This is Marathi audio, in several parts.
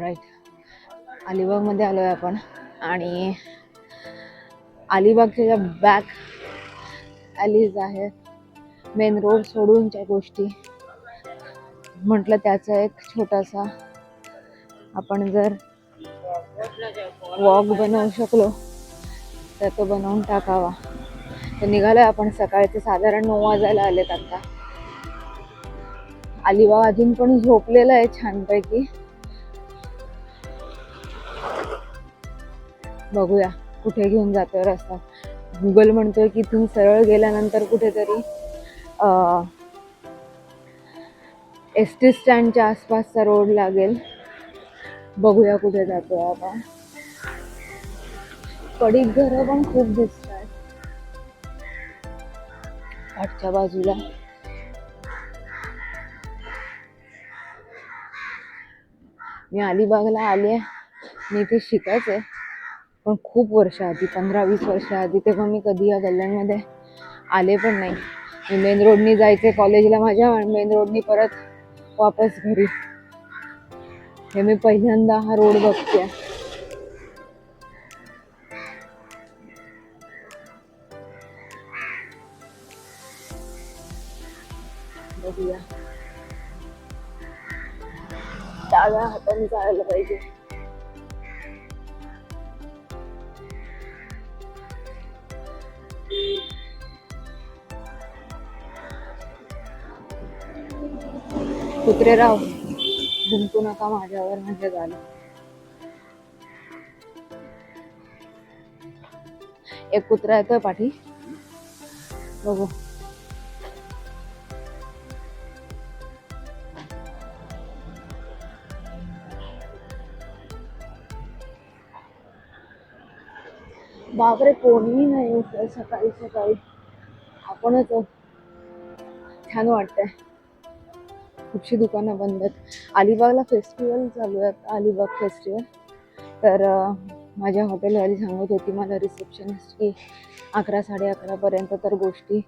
राईट, अलिबागमध्ये आलो आहे आपण. आणि अलिबागच्या ज्या बॅक ॲलीज आहेत, मेन रोड सोडूनच्या गोष्टी म्हटलं, त्याचा एक छोटासा आपण जर वॉक बनवू शकलो तर तो बनवून टाकावा. तर निघालोय आपण. सकाळचे साधारण 9 वाजायला आलेत आता. अलिबाग अजून पण झोपलेलं आहे छानपैकी. बघूया कुठे घेऊन जातोय रस्ता. गुगल म्हणतोय की इथून सरळ गेल्यानंतर कुठेतरी एस टी स्टँडच्या आसपासचा रोड लागेल. बघूया कुठे जातोय आता. पडीक घरं पण खूप दिसतात आठच्या बाजूला. मी अलिबागला आले, मी इथे शिकायचंय, पण खूप वर्ष आधी, 15-20 वर्ष आधी. तेव्हा मी कधी या गल्ल्यांमध्ये आले पण नाही. मी मेन रोडनी जायचे कॉलेजला माझ्या, मेन रोडनी परत वापस घरी. हे मी पहिल्यांदा हा रोड बघते. बघूया, डाव्या हाताने जायला पाहिजे. कुत्रे राव, भुंकू नका माझ्यावर म्हणजे झालं. एक कुत्रा येतोय पाठी, बघू. बापरे, कोणीही नाही सकाळी सकाळी. आपणच छान वाटतंय. खूपशी दुकानं बंद आहेत. अलिबागला फेस्टिवल चालू आहे, अलिबाग फेस्टिवल. तर माझ्या हॉटेलवाली सांगत होती मला, रिसेप्शनिस्ट, की 11-11:30 पर्यंत तर गोष्टी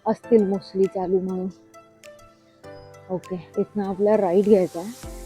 असतील मोस्टली चालू म्हणून. ओके, इथनं आपल्याला राईट घ्यायचा आहे.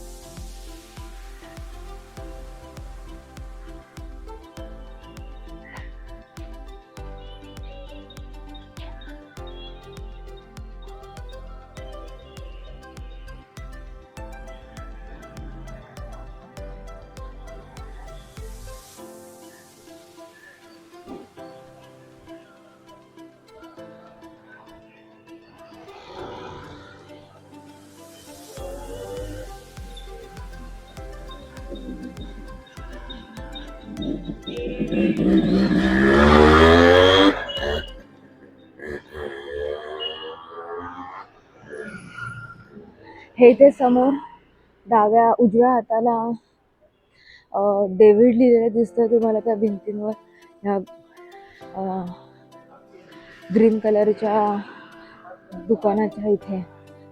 हे ते समोर उजव्या हाताला डेव्हिड लिहिलेलं दिसतं तुम्हाला त्या भिंतींवर, ह्या ग्रीन कलरच्या दुकानाच्या इथे.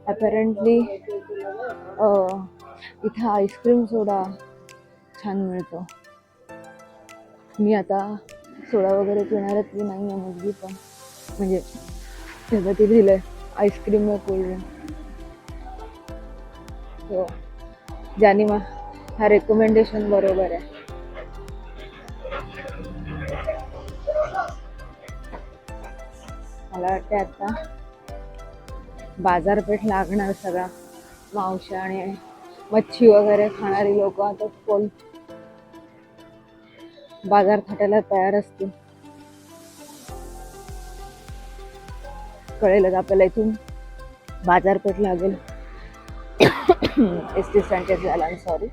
अपॅरेंटली इथं आईस्क्रीम सोडा छान मिळतो. मी आता सोडा वगैरे पिणारच की नाही आहे मुलगी, पण म्हणजे त्याचं ते लिहिलंय आईस्क्रीम व कोल्ड्रिंक. हो, ज्याने हा रेकमेंडेशन बरोबर आहे. मला वाटतं आता बाजारपेठ लागणार. सगळा मावश्या आणि मच्छी वगैरे खाणारी लोक आता फुल बाजार थाटायला तयार असतील. कळेलच आपल्याला इथून बाजारपेठ लागेल. एस टी स्टँडच्या झाला, सॉरी.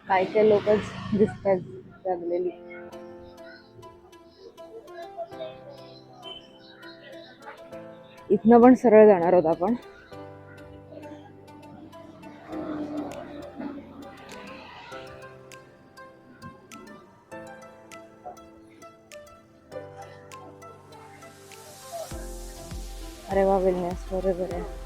काय काय लोकच दिसतात जगलेली. इथनं पण सरळ जाणार आहोत आपण. अरे वा, वेलनेस बरोबर आहे.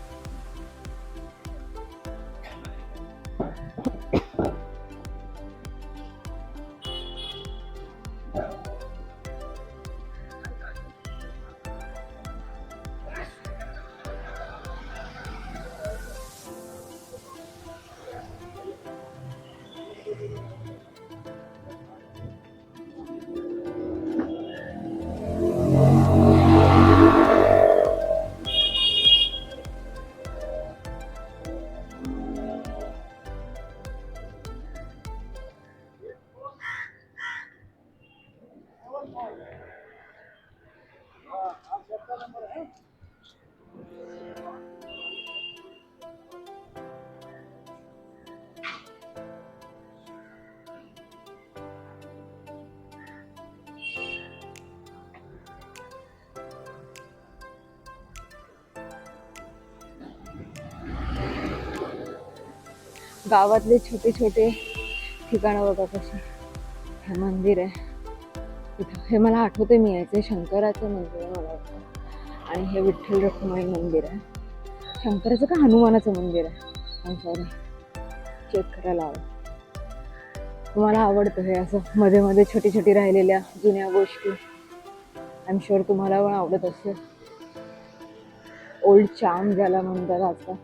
गावातले छोटे छोटे ठिकाणं बघा कशी. हे मंदिर आहे इथं, हे मला आठवते मी यायचे. शंकराचं मंदिर आहे मला वाटतं. आणि हे विठ्ठल रखुमाई मंदिर आहे. शंकराचं का हनुमानाचं मंदिर आहे, सॉरी, चेक करायला हवं. तुम्हाला आवडतं हे असं मध्ये मध्ये छोटी छोटी राहिलेल्या जुन्या गोष्टी? आय एम शुअर तुम्हाला पण आवडत असेल. ओल्ड चार्म ज्याला म्हणतात आता.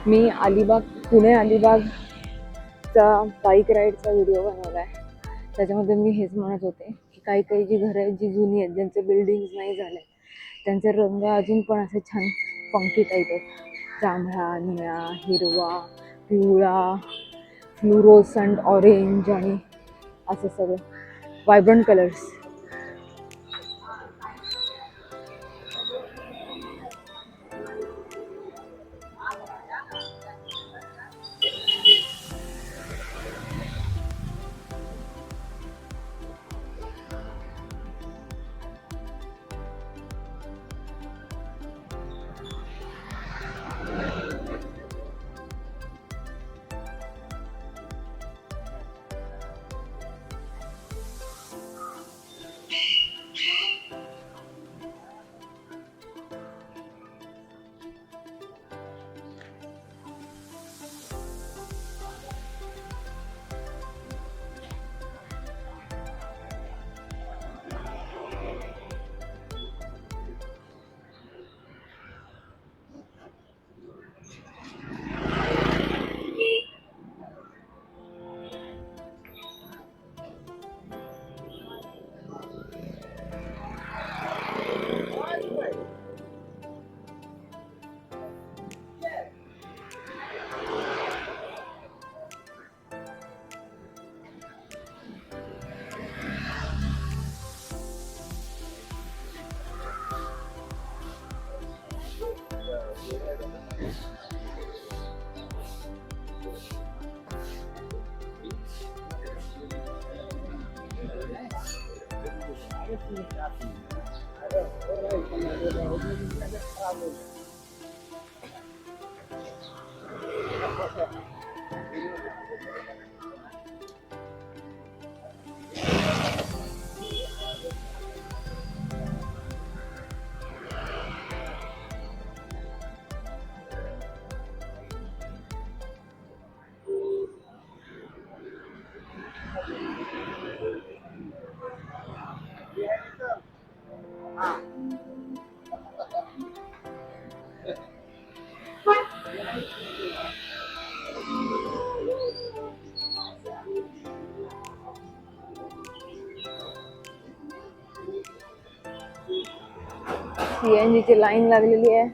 मी अलिबाग, पुणे अलिबागचा बाईक राईडचा व्हिडिओ बनवला आहे. त्याच्यामध्ये मी हेच म्हणत होते की काही काही जी घरं आहेत जी जुनी आहेत, ज्यांचे बिल्डिंग्स नाही झाले, त्यांचे रंग अजून पण असे छान फंकी टाईप आहेत. जांभळा, निळा, हिरवा, पिवळा, फ्लुरोसंट ऑरेंज आणि असं सगळं व्हायब्रंट कलर्स. CNG ची लाईन लागलेली आहे.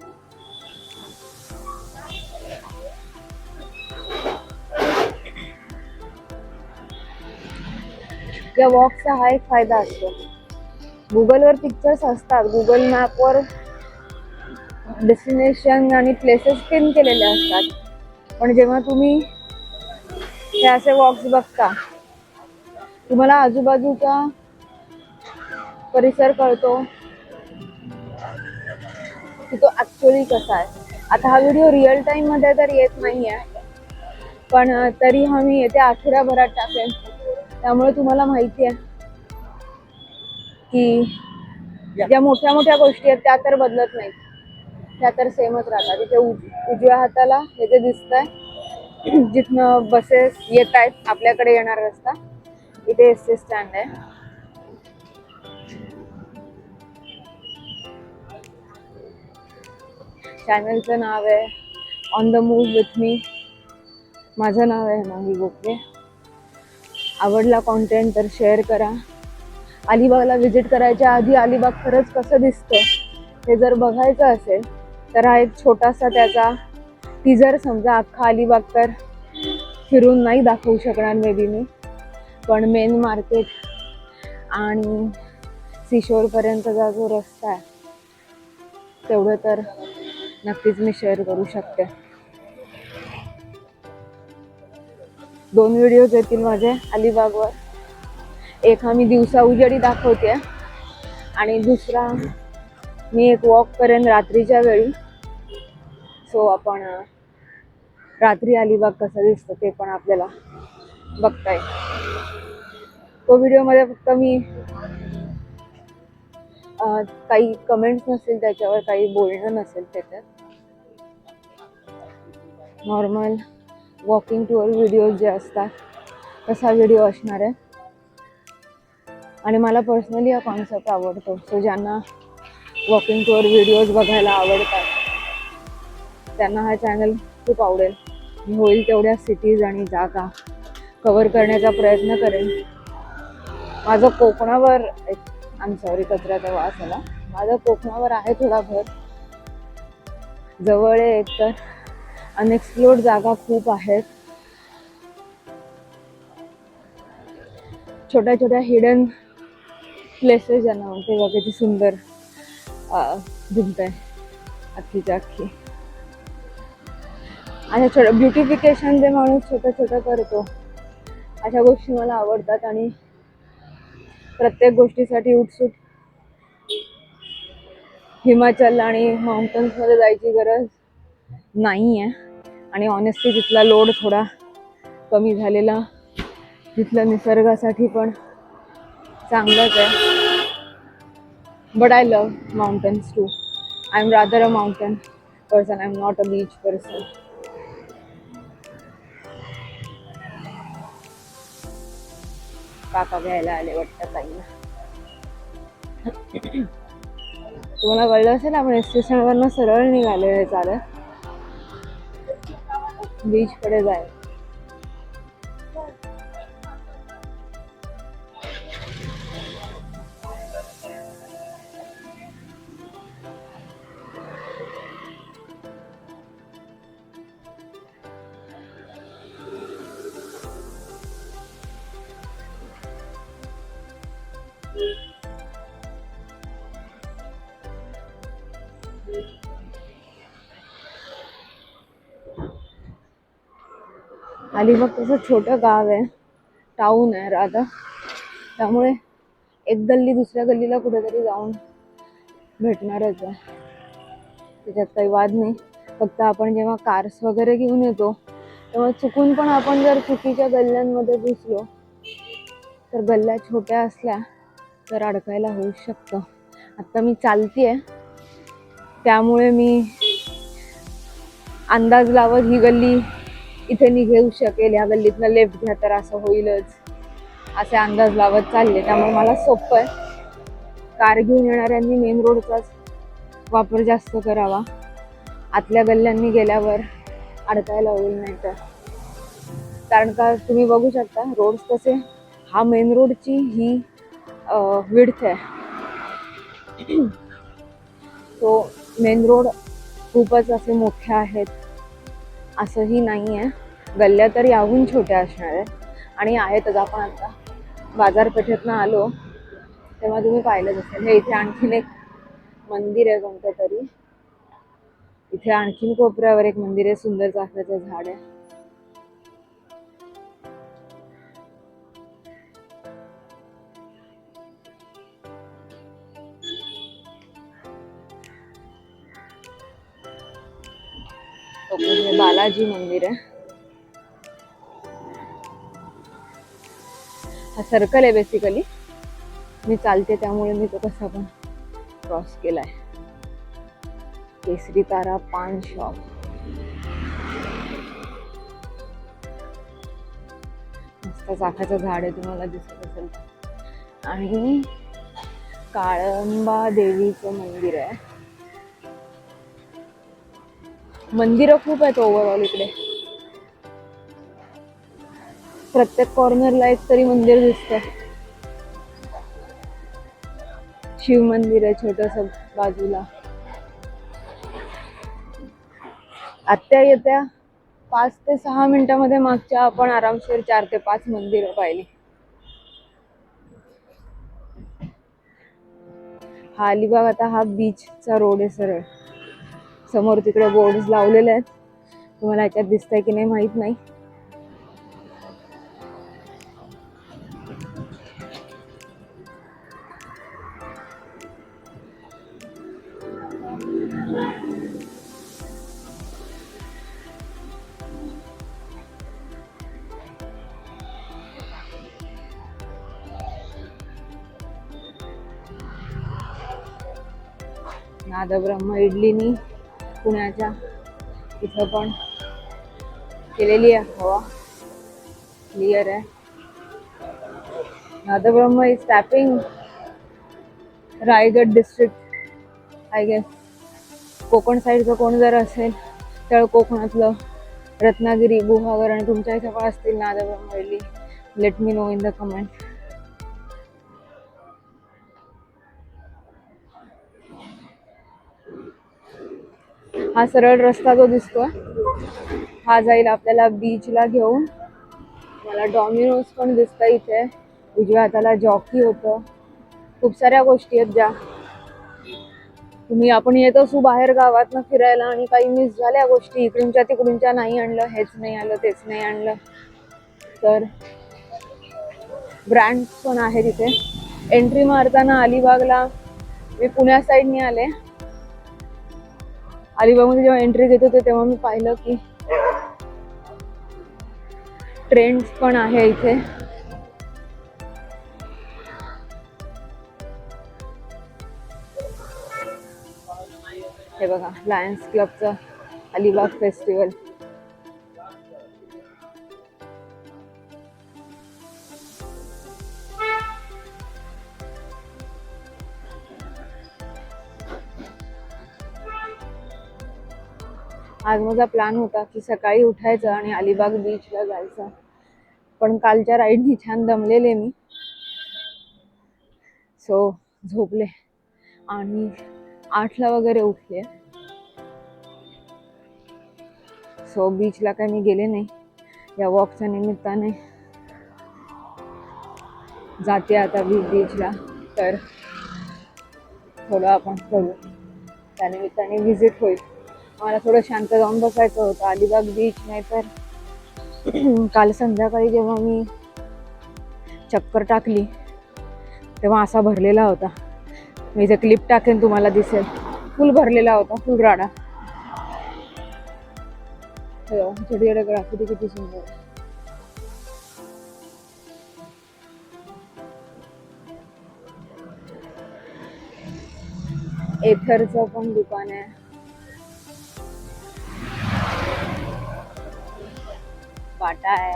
या वॉकचा हा एक फायदा असतो. गुगलवर पिक्चर्स असतात, गुगल मॅपवर डेस्टिनेशन आणि प्लेसेस पिन केलेले असतात, पण जेव्हा तुम्ही हे असे वॉक्स बघता तुम्हाला आजूबाजूचा परिसर कळतो की तो ऍक्च्युअली कसा आहे. आता हा व्हिडिओ रिअल टाइम मध्ये तर येत नाहीये, पण तरी हा मी येत्या आठवड्याभरात टाकेन. त्यामुळे तुम्हाला माहिती आहे की ज्या मोठ्या मोठ्या गोष्टी आहेत त्या तर बदलत नाहीत, त्या तर सेमच राहतात. इथे उजव्या हाताला हे जे दिसतंय जिथनं बसेस येत आहेत आपल्याकडे येणार रस्ता, इथे एसटी स्टँड आहे. चॅनलचं नाव आहे ऑन द मूव्ह विथ मी. माझं नाव आहे हिमांगी गोखले. आवडला कॉन्टेंट तर शेअर करा. अलिबागला व्हिजिट करायच्या आधी अलिबाग खरंच कसं दिसतं हे जर बघायचं असेल तर हा एक छोटासा त्याचा टीजर समजा. अख्खा अलिबाग तर फिरून नाही दाखवू शकणार मे बी मी, पण मेन मार्केट आणि सीशोरपर्यंतचा जो रस्ता आहे तेवढं तर नक्कीच मी शेअर करू शकते. 2 व्हिडिओज येतील माझे अलिबागवर. एक हा मी दिवसा उजेडी दाखवते आणि दुसरा मी एक वॉक करेन रात्रीच्या वेळी. सो आपण रात्री अलिबाग कसं दिसतं ते पण आपल्याला बघता येईल. तो व्हिडिओमध्ये फक्त मी काही कमेंट्स नसेल त्याच्यावर, काही बोलणं नसेल त्याच्यात, नॉर्मल वॉकिंग टूर व्हिडिओज जे असतात तसा व्हिडिओ असणार आहे. आणि मला पर्सनली हा कॉन्सेप्ट आवडतो. सो ज्यांना वॉकिंग टूर व्हिडिओज बघायला आवडतात त्यांना हा चॅनल खूप आवडेल. मी होईल तेवढ्या सिटीज आणि जागा कव्हर करण्याचा प्रयत्न करेन. माझं कोकणावर सॉरी कचऱ्याचा वास आला. माझं कोकणावर आहे थोडा भर. जवळ आहे एक तर अनएक्सप्लोर्ड जागा खूप आहेत. छोट्या छोट्या हिडन प्लेसेस ज्यांना म्हणते बघा किती सुंदर भिंत आहे अख्खीच्या अख्खी. अशा छोटं ब्युटिफिकेशन जे माणूस छोटं छोटं करतो अशा गोष्टी मला आवडतात. आणि प्रत्येक गोष्टीसाठी उत्सुक हिमाचल आणि माउंटन्समध्ये जायची गरज नाही आहे. आणि ऑनेस्टली तिथला लोड थोडा कमी झालेला तिथलं निसर्गासाठी पण चांगलंच आहे. But I love mountains too. I am rather a mountain person, I am not a beach person. काका घ्यायला आले वाटतं ताईला. तुम्हाला कळलं असेल आपण स्टेशनवरनं सरळ निघाले चालत बीच कडे जाय. अलिबाग तसं छोटं गाव आहे, टाऊन आहे राधा. त्यामुळे एक गल्ली दुसऱ्या गल्लीला कुठेतरी जाऊन भेटणारच आहे, त्याच्यात काही वाद नाही. फक्त आपण जेव्हा कार्स वगैरे घेऊन येतो तेव्हा चुकून पण आपण जर चुकीच्या गल्ल्यांमध्ये घुसलो तर गल्ल्या छोट्या असल्या तर अडकायला होऊ शकतं. आता मी चालतीये त्यामुळे मी अंदाज लावत ही गल्ली इथे निघेऊ शकेल, या गल्लीतनं लेफ्ट घ्या तर असं होईलच असे अंदाज लावत चालले. त्यामुळे मला सोपं आहे. कार घेऊन येणाऱ्यांनी मेन रोडचाच वापर जास्त करावा. आतल्या गल्ल्यांनी गेल्यावर अडकायला होईल नाही तर. कारण का तुम्ही बघू शकता रोड्स कसे, हा मेन रोडची ही विड्थ आहे. तो मेन रोड खूपच असे मोठे आहेत असंही नाही आहे. गल्ल्या तर याहून छोट्या असणार आहेत आणि आहेतच. आपण आता बाजारपेठेतनं आलो तेव्हा तुम्ही पाहिलंच असेल. हे इथे आणखीन एक मंदिर आहे कोणतं तरी. इथे आणखीन कोपऱ्यावर एक मंदिर आहे, सुंदर चाफ्याचं झाड आहे. हे बालाजी मंदिर आहे. हा सर्कल आहे बेसिकली. मी चालते त्यामुळे मी तो कसा पण क्रॉस केलाय. केसरी तारा पान शॉप. मस्त चाफ्याचं झाड आहे, तुम्हाला दिसत असेल. आणि काळंबा देवीचं मंदिर आहे. मंदिरं खूप आहेत ओव्हरऑल इकडे. प्रत्येक कॉर्नरला एक तरी मंदिर दिसतंय. शिव मंदिर आहे छोटस बाजूला. आत्या येत्या 5 ते 6 मिनिटांमध्ये मागच्या आपण आरामशीर 4 ते 5 मंदिरं पाहिली. हा अलिबाग. आता हा बीचचा रोड आहे सरळ. समोर तिकडे बोर्ड लावलेले आहेत, तुम्हाला याच्यात दिसतंय की नाही माहित नाही. नादब्रह्म इडलीनी पुण्याच्या इथं पण केलेली आहे. हवा क्लिअर आहे. Nadbrahma is tapping Raigad district I guess. Konkan साईडचं कोण जर असेल तर कोकणातलं रत्नागिरी, गुहागर आणि तुमच्या इथे पण असतील Nadbrahma idli, let me know in the comment. हा सरळ रस्ता जो दिसतोय हा जाईल आपल्याला बीचला घेऊन. मला डॉमिनोज पण दिसतं इथे. उजव्या हाताला जॉकी होतं. खूप साऱ्या गोष्टी आहेत ज्या आपण येत असू बाहेर गावातनं फिरायला आणि काही मिस झाल्या गोष्टी, इकडूनच्या तिकडूनच्या, नाही आणलं, हेच नाही आलं, तेच नाही आणलं, तर ब्रँड्स पण आहे तिथे. एंट्री मारताना अलिबागला मी पुण्या साईडने आले. अलिबागमध्ये जेव्हा एंट्री घेत होते तेव्हा मी पाहिलं की ट्रेंड्स पण आहे इथे. हे बघा, लायन्स क्लबचं अलिबाग फेस्टिवल. आज माझा प्लॅन होता की सकाळी उठायचं आणि अलिबाग बीचला जायचं, पण कालच्या राईडनी छान दमलेले मी, सो झोपले आणि 8ला वगैरे उठले. सो बीचला काही मी गेले नाही. या वॉकच्या निमित्ताने जाते आता बीचला, तर थोडं आपण करू, त्यानिमित्ताने व्हिजिट होईल. मला थोडं शांत जाऊन बसायचं होतं. अलिबाग बीच नाही तर काल संध्याकाळी जेव्हा मी चक्कर टाकली तेव्हा असा भरलेला होता. मी इथे क्लिप टाकेन, तुम्हाला दिसेल. फुल भरलेला होता, फुल राडा. छोटी छोटी ग्राफिटी किती सुंदर आहे. एथरचं पण दुकान आहे. बाटा आहे.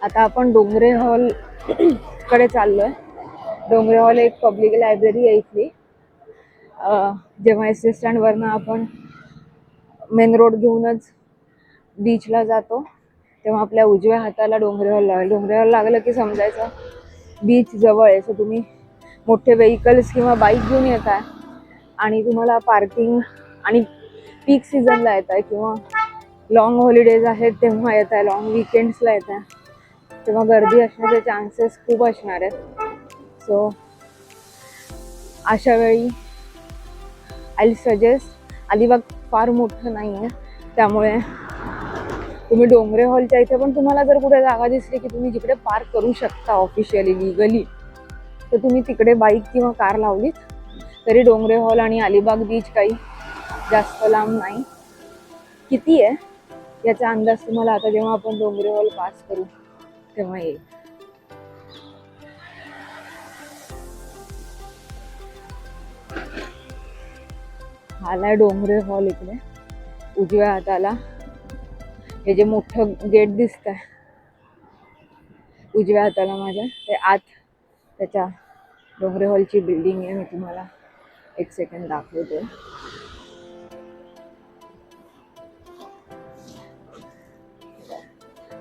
आता आपण डोंगरे हॉल कडे चाललोय. डोंगरे हॉल एक पब्लिक लायब्ररी आहे इथली. जेव्हा एस टी स्टँड वरनं आपण मेन रोड घेऊनच बीचला जातो तेव्हा आपल्या उजव्या हाताला डोंगरे हॉल लागेल. डोंगरे हॉल लागलं की समजायचं बीच जवळ आहे. सो तुम्ही मोठे व्हेकल्स किंवा बाईक घेऊन येताय आणि तुम्हाला पार्किंग आणि पीक सीझनला येत आहे किंवा लॉंग हॉलिडेज आहेत तेव्हा येत आहे, लॉंग विकेंड्सला येत आहे तेव्हा गर्दी असण्याचे चान्सेस खूप असणार आहेत. सो अशा वेळी आय सजेस्ट, अलिबाग फार मोठं नाही आहे त्यामुळे तुम्ही डोंगरे हॉलच्या इथे पण तुम्हाला जर कुठे जागा दिसली की तुम्ही जिकडे पार्क करू शकता ऑफिशियली लिगली, तर तुम्ही तिकडे बाईक किंवा कार लावलीत तरी डोंगरे हॉल आणि अलिबाग बीच काही जास्त लांब नाही. किती आहे याचा अंदाज तुम्हाला आता जेव्हा आपण डोंगरे हॉल पास करू तेव्हा येईल. आलाय डोंगरे हॉल इकडे उजव्या हाताला. हे जे मोठं गेट दिसतंय उजव्या हाताला माझ्या, ते आत त्याच्या डोंगरे हॉलची बिल्डिंग आहे. मी तुम्हाला एक सेकंड दाखवते.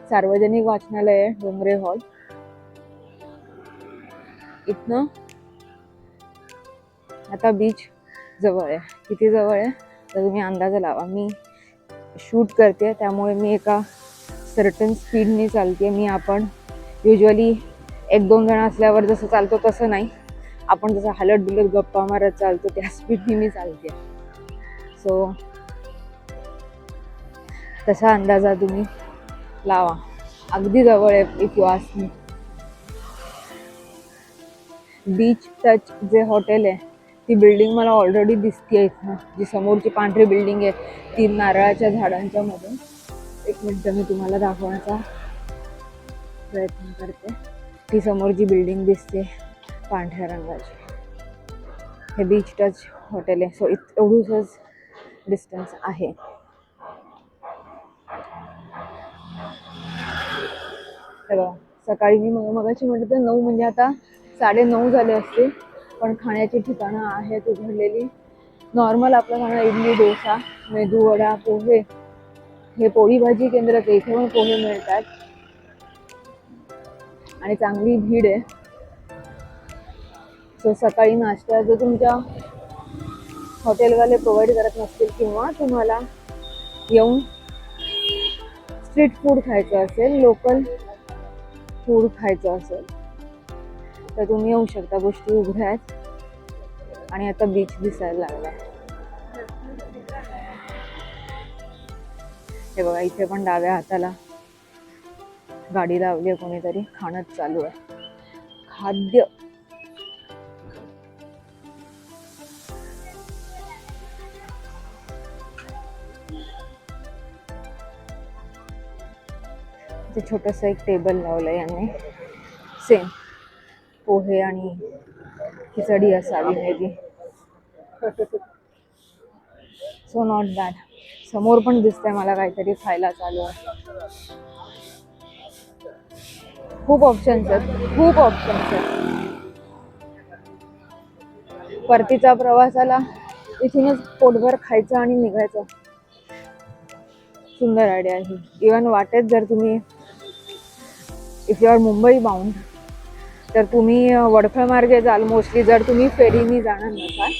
सार्वजनिक वाचनालय आहे डोंगरे हॉल. इथनं आता बीच जवळ आहे. किती जवळ आहे तर तुम्ही अंदाजा लावा. मी शूट करते त्यामुळे मी एका सर्टन स्पीडने चालते. आपण युजली 1-2 जण असल्यावर जसं चालतो तसं नाही, आपण जसं हलत डुलत गप्पा मारत चालतो त्या स्पीडने मी चालते. सो तसा अंदाजा तुम्ही लावा. अगदी जवळ आहे if you ask me. Beach touch जे हॉटेल आहे ती बिल्डिंग मला ऑलरेडी दिसते इथं. जी समोरची पांढरी बिल्डिंग आहे ती नारळाच्या झाडांच्या मध्ये. एक मिनिट मी तुम्हाला दाखवण्याचा प्रयत्न करते. ती समोर जी बिल्डिंग दिसते पांढऱ्या रंगाची, हे बीच टच हॉटेल आहे. सो एवढूसच डिस्टन्स आहे. हे बघा, सकाळी मी मगाशी म्हटलं तर 9 म्हणजे आता 9:30 झाले असते, पण खाण्याची ठिकाणं आहेत उघडलेली. नॉर्मल आपलं खाणं इडली, डोसा, मेदूवडा, पोहे, हे पोळी भाजी केंद्रात इथे पण पोहे मिळतात आणि चांगली भीड आहे. सो सकाळी नाश्ता जर तुमच्या हॉटेलवाले प्रोव्हाइड करत नसतील किंवा तुम्हाला येऊन स्ट्रीट फूड खायचं असेल, लोकल फूड खायचं असेल तर तुम्ही येऊ शकता. गोष्टी उघड्या आहेत आणि आता बीच दिसायला लागला. हे बघा, इथे पण डाव्या हाताला गाडी लावली आहे कोणीतरी, खाणंच चालू आहे. खाद्य छोटस एक टेबल लावलंय यांनी. सेम पोहे आणि खिचडी असावी may be. So not bad. समोर पण दिसतंय मला काहीतरी खायला चालू आहे. खूप ऑप्शन्स आहेत. परतीचा प्रवासाला इथूनच पोटभर खायचं आणि निघायचं. सुंदर आयडिया आहे ही. इव्हन वाटेत जर तुम्ही if you are Mumbai bound तर तुम्ही वडखळ मार्गे जाल मोस्टली. जर तुम्ही फेरीने जाणार नसाल,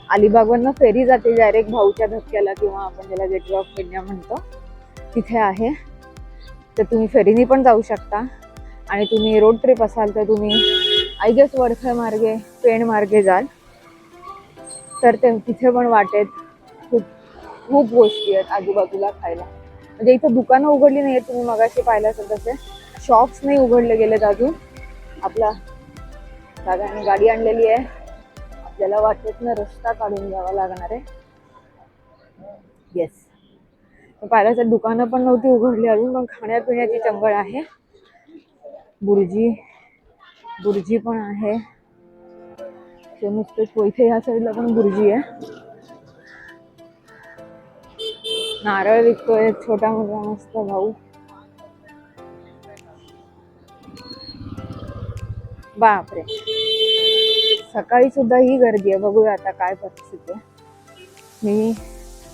अलिबागवरनं फेरी जाते डायरेक्ट भाऊच्या धक्क्याला किंवा आपण ज्याला गेटवे ऑफ इंडिया म्हणतो तिथे आहे. तर तुम्ही फेरीने पण जाऊ शकता. आणि तुम्ही रोड ट्रिप असाल तर तुम्ही आय गेस वडखळ मार्गे, पेण मार्गे जाल तर तिथे पण वाटेत खूप गोष्टी आहेत आजूबाजूला खायला. म्हणजे इथं दुकानं उघडली नाही आहेत. तुम्ही मगाशी पाहिलं असेल तसे शॉप्स नाही उघडले गेलेत अजून. आपला दादाने गाडी आणलेली आहे, आपल्याला वाटेत ना रस्ता काढून जावा लागणार आहे. येस, पाहिलं तर दुकानं पण नव्हती उघडली अजून, पण खाण्यापिण्याची चंगळ आहे. बुर्जी पण आहे. नुसतेच इथे ह्या साईडला पण बुर्जी आहे. नारळ विकतोय छोटा मोठा मस्त भाऊ. बापरे, सकाळी सुद्धा ही गर्दी आहे. बघूया आता काय परिस्थिती आहे. मी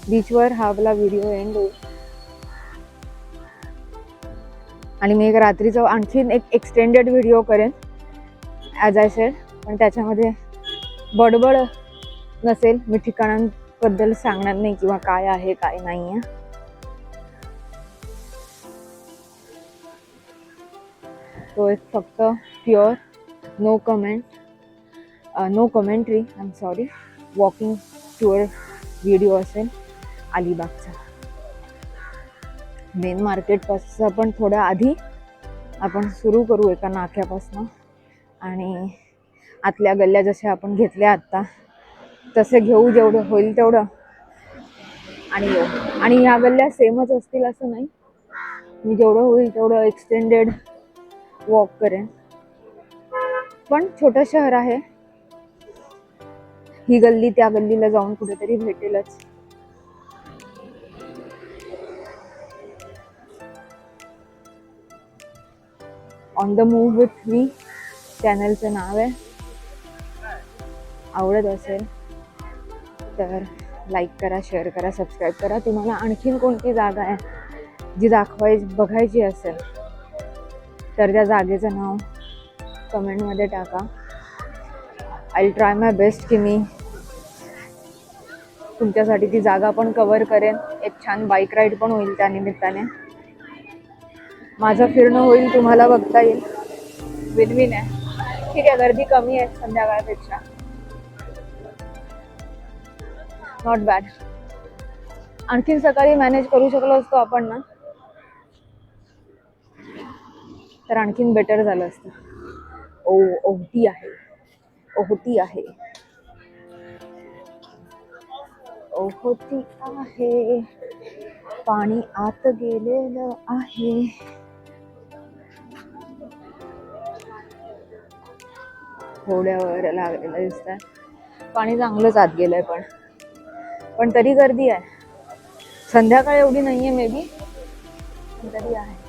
बीचवर हा आपला व्हिडिओ एंड होईल आणि मी एक रात्रीचा आणखीन एक एक्सटेंडेड व्हिडिओ करेन ॲज आय सेड. पण त्याच्यामध्ये बडबड नसेल मी ठिकाणांबद्दल सांगणार नाही किंवा काय आहे काय नाही आहे. तो एक फक्त pure no commentary I am sorry walking tour video असेल अलिबागचा. मेन मार्केटपासून पण थोड्या आधी आपण सुरू करू एका नाक्यापासून आणि आतल्या गल्ल्या जशा आपण घेतल्या आत्ता तसे घेऊ जेवढं होईल तेवढं आणि येऊ. आणि ह्या गल्ल्या सेमच असतील असं नाही, मी जेवढं होईल तेवढं एक्सटेंडेड वॉक करेन. पण छोटं शहर आहे, ही गल्ली त्या गल्लीला जाऊन कुठेतरी भेटेलच. On the move with me चॅनलचं नाव आहे. आवडत असेल तर लाईक करा, शेअर करा, सबस्क्राईब करा. तुम्हाला आणखीन कोणती जागा आहे जी बघायची असेल तर त्या जागेचं नाव कमेंटमध्ये टाका. I will try my best की मी तुमच्यासाठी ती जागा पण कव्हर करेन. एक छान बाईक राईड पण होईल त्या निमित्ताने. माझं फिरणं होईल, तुम्हाला बघता येईल. विन विन आहे. ठीक आहे, गर्दी कमी आहे संध्याकाळपेक्षा, नॉट बॅड. आणखीन सकाळी मॅनेज करू शकलो असतो आपण ना तर आणखीन बेटर झालं असतं. ओहती आहे, ओहती आहे, ओहती आहे, पाणी आत गेलेलं आहे. थोड्यावर लागलेलं दिसतंय. पाणी चांगलंच आत गेलंय पण तरी गर्दी आहे. संध्याकाळ एवढी नाहीये मे बी, पण तरी आहे.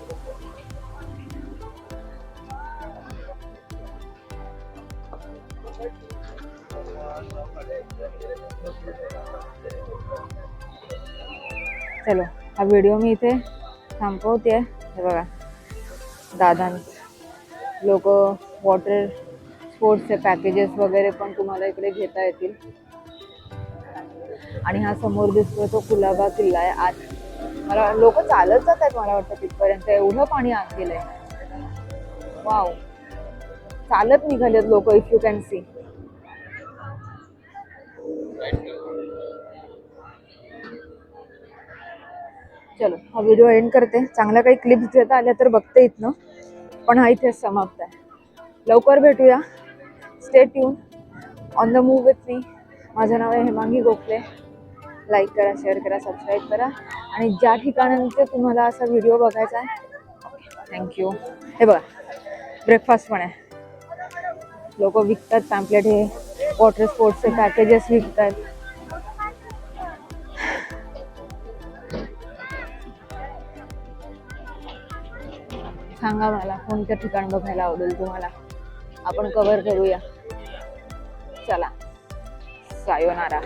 चलो, हा व्हिडिओ मी इथे थांबवते. हे बघा दादा लोक वॉटर स्पोर्ट्सचे पॅकेजेस वगैरे पण तुम्हाला इकडे घेता येतील. आणि हा समोर दिसतो तो कुलाबा किल्ला आहे. आत मला लोक चालत जात आहेत, मला वाटतं तिथपर्यंत. एवढं पाणी आत गेलंय. वाव, चालत निघालेत लोक, इफ यू कॅन सी. चलो, हा व्हिडिओ एंड करते. चांगल्या काही क्लिप्स घेता आल्या तर बघते इथनं, पण हा इथेच समाप्त आहे. लवकर भेटूया. Stay tune, on the move with मी. माझं नाव आहे हेमांगी गोखले. लाईक करा, शेअर करा, सबस्क्राईब करा. आणि ज्या ठिकाणांचे तुम्हाला असा व्हिडिओ बघायचा आहे, थँक्यू. हे बघा, ब्रेकफास्ट पण आहे. लोक विकतात पॅम्पलेट, हे वॉटर स्पोर्ट्सचे पॅकेजेस विकतात. सांगा मला कोणतं ठिकाण बघायला आवडेल तुम्हाला, आपण कव्हर करूया. चला, सायोनारा.